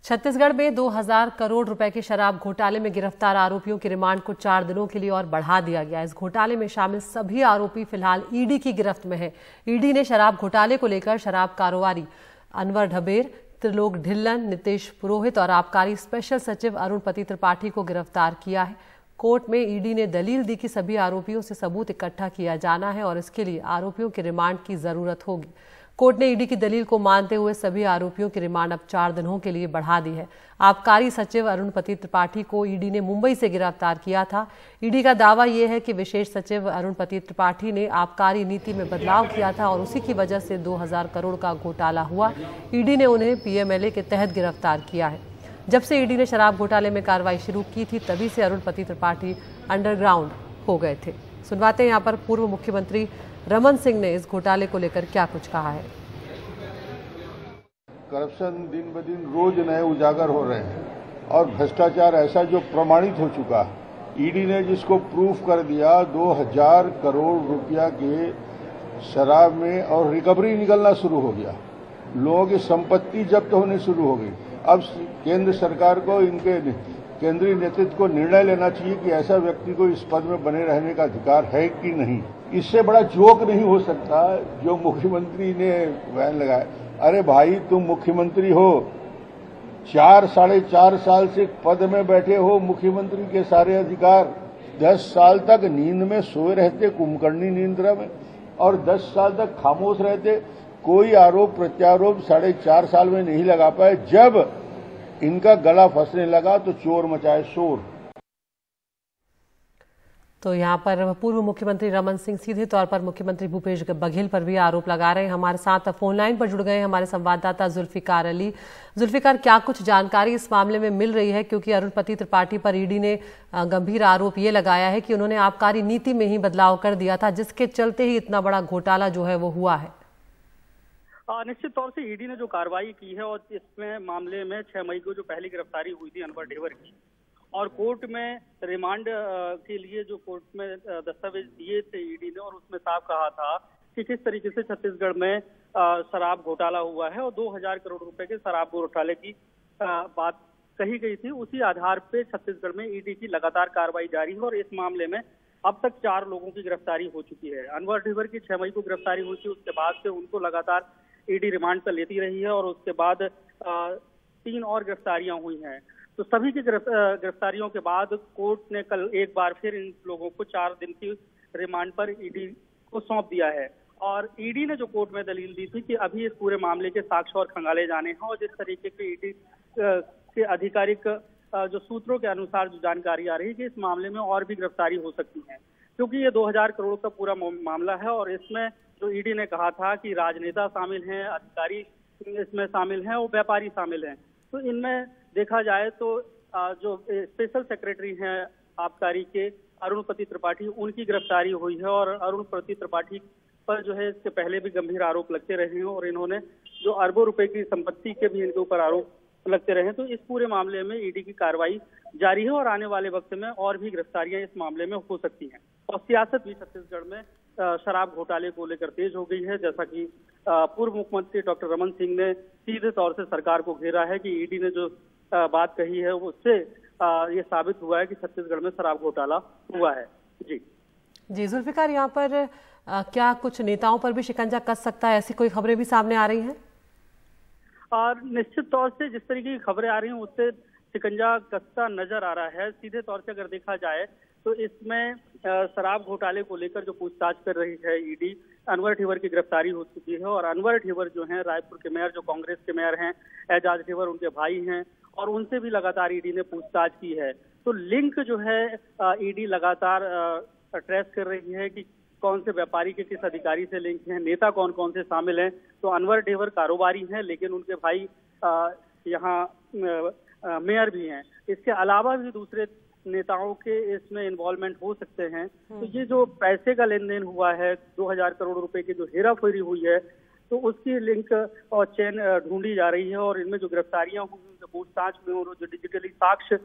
छत्तीसगढ़ में 2000 करोड़ रुपए के शराब घोटाले में गिरफ्तार आरोपियों के रिमांड को 4 दिनों के लिए और बढ़ा दिया गया। इस घोटाले में शामिल सभी आरोपी फिलहाल ईडी की गिरफ्त में हैं। ईडी ने शराब घोटाले को लेकर शराब कारोबारी अनवर ढबेर, त्रिलोक ढिल्लन, नितेश पुरोहित और आबकारी स्पेशल सचिव अरुणपति त्रिपाठी को गिरफ्तार किया है। कोर्ट में ईडी ने दलील दी कि सभी आरोपियों से सबूत इकट्ठा किया जाना है और इसके लिए आरोपियों के रिमांड की जरूरत होगी। कोर्ट ने ईडी की दलील को मानते हुए सभी आरोपियों की रिमांड अब 4 दिनों के लिए बढ़ा दी है। आबकारी सचिव अरुणपति त्रिपाठी को ईडी ने मुंबई से गिरफ्तार किया था। ईडी का दावा यह है कि विशेष सचिव अरुणपति त्रिपाठी ने आबकारी नीति में बदलाव किया था और उसी की वजह से 2000 करोड़ का घोटाला हुआ। ईडी ने उन्हें पीएमएलए के तहत गिरफ्तार किया है। जब से ईडी ने शराब घोटाले में कार्रवाई शुरू की थी तभी से अरुणपति त्रिपाठी अंडरग्राउंड हो गए थे। सुनवाते हैं यहाँ पर पूर्व मुख्यमंत्री रमन सिंह ने इस घोटाले को लेकर क्या कुछ कहा है। करप्शन दिन ब दिन रोज नए उजागर हो रहे हैं और भ्रष्टाचार ऐसा जो प्रमाणित हो चुका है। ईडी ने जिसको प्रूफ कर दिया 2000 करोड़ रुपया के शराब में और रिकवरी निकलना शुरू हो गया, लोगों की संपत्ति जब्त होने शुरू हो गई। अब केंद्र सरकार को इनके केंद्रीय नेतृत्व को निर्णय लेना चाहिए कि ऐसा व्यक्ति को इस पद में बने रहने का अधिकार है कि नहीं। इससे बड़ा जोक नहीं हो सकता जो मुख्यमंत्री ने बयान लगाया। अरे भाई, तुम मुख्यमंत्री हो, 4-4.5 साल से पद में बैठे हो, मुख्यमंत्री के सारे अधिकार 10 साल तक नींद में सोए रहते, कुंभकर्णी निद्रा में, और 10 साल तक खामोश रहते। कोई आरोप प्रत्यारोप 4.5 साल में नहीं लगा पाए। जब इनका गला फंसने लगा तो चोर मचाए शोर। तो यहाँ पर पूर्व मुख्यमंत्री रमन सिंह सीधे तौर पर मुख्यमंत्री भूपेश बघेल पर भी आरोप लगा रहे हैं। हमारे साथ फोन लाइन पर जुड़ गए हैं हमारे संवाददाता जुल्फिकार अली। जुल्फिकार, क्या कुछ जानकारी इस मामले में मिल रही है? क्योंकि अरुणपति त्रिपाठी पर ईडी ने गंभीर आरोप ये लगाया है कि उन्होंने आबकारी नीति में ही बदलाव कर दिया था, जिसके चलते ही इतना बड़ा घोटाला जो है वो हुआ है। निश्चित तौर से ईडी ने जो कार्रवाई की है और इसमें मामले में 6 मई को जो पहली गिरफ्तारी हुई थी अनवर ढेबर की, और कोर्ट में रिमांड के लिए जो कोर्ट में दस्तावेज दिए थे ईडी ने, और उसमें साफ कहा था कि किस तरीके से छत्तीसगढ़ में शराब घोटाला हुआ है और 2000 करोड़ रुपए के शराब घोटाले की बात कही गई थी। उसी आधार पे छत्तीसगढ़ में ईडी की लगातार कार्रवाई जारी है और इस मामले में अब तक 4 लोगों की गिरफ्तारी हो चुकी है। अनवर ढेबर की 6 मई को गिरफ्तारी हुई थी, उसके बाद से उनको लगातार ईडी रिमांड पर लेती रही है और उसके बाद 3 और गिरफ्तारियां हुई हैं। तो सभी की गिरफ्तारियों के बाद कोर्ट ने कल एक बार फिर इन लोगों को 4 दिन की रिमांड पर ईडी को सौंप दिया है। और ईडी ने जो कोर्ट में दलील दी थी कि अभी इस पूरे मामले के साक्ष्य और खंगाले जाने हैं और जिस तरीके के ईडी के आधिकारिक जो सूत्रों के अनुसार जो जानकारी आ रही है कि इस मामले में और भी गिरफ्तारी हो सकती है, क्योंकि ये 2000 करोड़ का पूरा मामला है और इसमें जो ईडी ने कहा था कि राजनेता शामिल हैं, अधिकारी इसमें शामिल हैं और व्यापारी शामिल हैं। तो इनमें देखा जाए तो जो स्पेशल सेक्रेटरी हैं आबकारी के अरुणपति त्रिपाठी, उनकी गिरफ्तारी हुई है और अरुणपति त्रिपाठी पर जो है इसके पहले भी गंभीर आरोप लगते रहे हैं और इन्होंने जो अरबों रुपए की संपत्ति के भी इनके ऊपर आरोप लगते रहे। तो इस पूरे मामले में ईडी की कार्रवाई जारी है और आने वाले वक्त में और भी गिरफ्तारियां इस मामले में हो सकती हैं। और सियासत भी छत्तीसगढ़ में शराब घोटाले को लेकर तेज हो गई है, जैसा कि पूर्व मुख्यमंत्री डॉक्टर रमन सिंह ने सीधे तौर से सरकार को घेरा है कि ईडी ने जो बात कही है उससे ये साबित हुआ है कि छत्तीसगढ़ में शराब घोटाला हुआ है। जी जुल्फिकार, यहाँ पर क्या कुछ नेताओं पर भी शिकंजा कस सकता है, ऐसी कोई खबरें भी सामने आ रही हैं? और निश्चित तौर से जिस तरीके की खबरें आ रही हैं उससे शिकंजा कसता नजर आ रहा है। सीधे तौर से अगर देखा जाए तो इसमें शराब घोटाले को लेकर जो पूछताछ कर रही है ईडी, अनवर ढेबर की गिरफ्तारी हो चुकी है और अनवर ढेबर जो हैं रायपुर के मेयर, जो कांग्रेस के मेयर हैं, एजाज ढेबर उनके भाई हैं और उनसे भी लगातार ईडी ने पूछताछ की है। तो लिंक जो है ईडी लगातार ट्रेस कर रही है कि कौन से व्यापारी के किस अधिकारी से लिंक हैं, नेता कौन कौन से शामिल हैं। तो अनवर ढेबर कारोबारी हैं लेकिन उनके भाई यहाँ मेयर भी हैं। इसके अलावा भी दूसरे नेताओं के इसमें इन्वॉल्वमेंट हो सकते हैं। तो ये जो पैसे का लेन देन हुआ है, 2000 करोड़ रुपए की जो हेराफेरी हुई है, तो उसकी लिंक और चेन ढूंढी जा रही है और इनमें जो गिरफ्तारियां हुई, उनसे पूछताछ में और जो डिजिटली साक्ष्य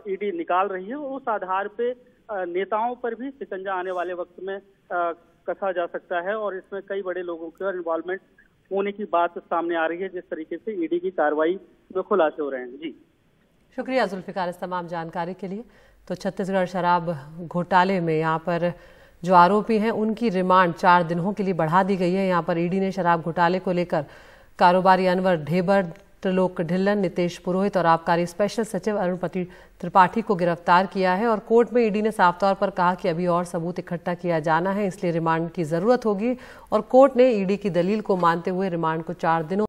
ईडी निकाल रही है, उस आधार पे नेताओं पर भी शिकंजा आने वाले वक्त में कसा जा सकता है और इसमें कई बड़े लोगों के इन्वॉल्वमेंट होने की बात सामने आ रही है, जिस तरीके से ईडी की कार्रवाई में खुलासे हो रहे हैं। जी शुक्रिया जुल्फिकार इस तमाम जानकारी के लिए। तो छत्तीसगढ़ शराब घोटाले में यहाँ पर जो आरोपी हैं उनकी रिमांड 4 दिनों के लिए बढ़ा दी गई है। यहाँ पर ईडी ने शराब घोटाले को लेकर कारोबारी अनवर ढेबर, त्रिलोक ढिल्लन, नितेश पुरोहित और आबकारी स्पेशल सचिव अरुणपति त्रिपाठी को गिरफ्तार किया है। और कोर्ट में ईडी ने साफ तौर पर कहा कि अभी और सबूत इकट्ठा किया जाना है, इसलिए रिमांड की जरूरत होगी। और कोर्ट ने ईडी की दलील को मानते हुए रिमांड को 4 दिनों